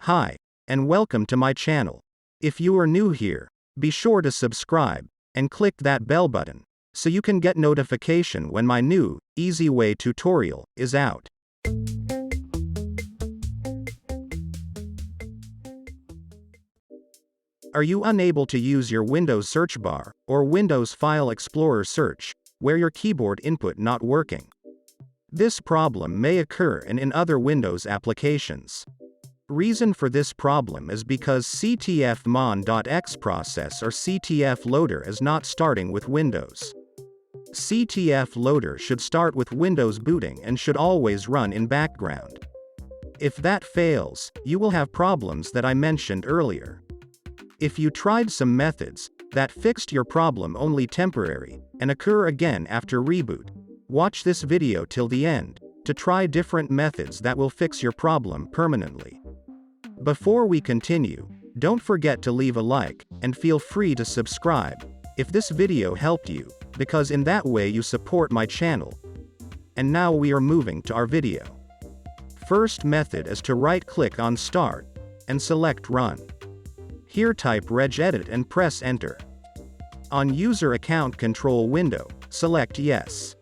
Hi, and welcome to my channel. If you are new here, be sure to subscribe, and click that bell button, so you can get notification when my new, easy way tutorial is out. Are you unable to use your Windows search bar, or Windows File Explorer search, where your keyboard input not working? This problem may occur in other Windows applications. Reason for this problem is because ctfmon.exe process or CTF loader is not starting with Windows. CTF loader should start with Windows booting and should always run in background. If that fails, you will have problems that I mentioned earlier. If you tried some methods that fixed your problem only temporary and occur again after reboot, watch this video till the end to try different methods that will fix your problem permanently. Before we continue, don't forget to leave a like and feel free to subscribe if this video helped you, because in that way you support my channel. And now we are moving to our video. First method is to right-click on Start and select Run. Here type regedit and press Enter. On User Account Control window, select Yes.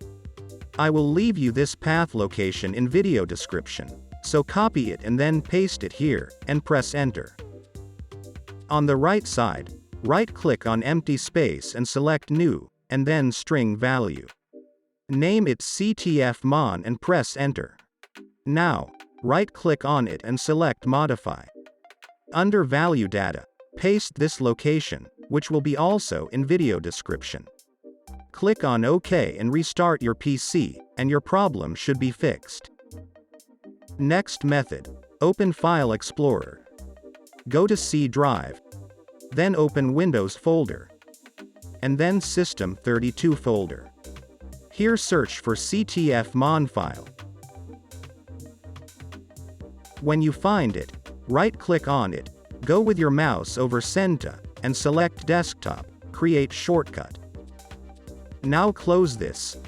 I will leave you this path location in video description, so copy it and then paste it here, and press Enter. On the right side, right-click on empty space and select New, and then String Value. Name it ctfmon and press Enter. Now, right-click on it and select Modify. Under Value Data, paste this location, which will be also in video description. Click on OK and restart your PC, and your problem should be fixed. Next method, open File Explorer. Go to C drive. Then open Windows folder. And then System32 folder. Here search for ctfmon file. When you find it, right-click on it, go with your mouse over Send to, and select Desktop, create shortcut. Now close this.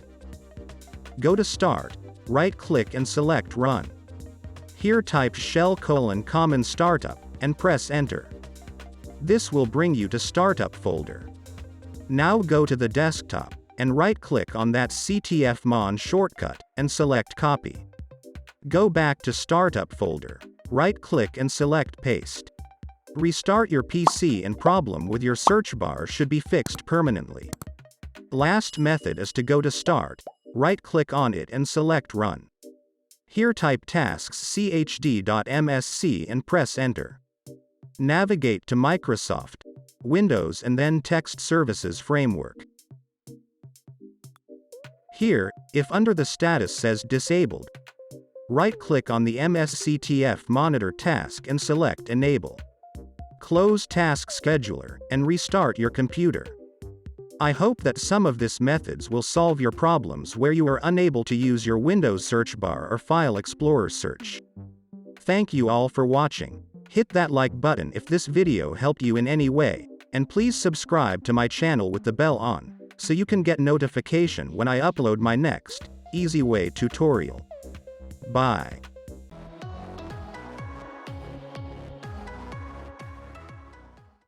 Go to Start, right-click and select Run. Here type shell common startup, and press Enter. This will bring you to Startup folder. Now go to the desktop, and right-click on that ctfmon shortcut, and select Copy. Go back to Startup folder, right-click and select Paste. Restart your PC and problem with your search bar should be fixed permanently. Last method is to go to Start, right-click on it and select Run. Here type taskschd.msc and press Enter. Navigate to Microsoft, Windows and then Text Services Framework. Here, if under the status says Disabled, right-click on the MSCTF Monitor task and select Enable. Close Task Scheduler, and restart your computer. I hope that some of these methods will solve your problems where you are unable to use your Windows search bar or File Explorer search. Thank you all for watching. Hit that like button if this video helped you in any way, and please subscribe to my channel with the bell on, so you can get notification when I upload my next, easy way tutorial. Bye.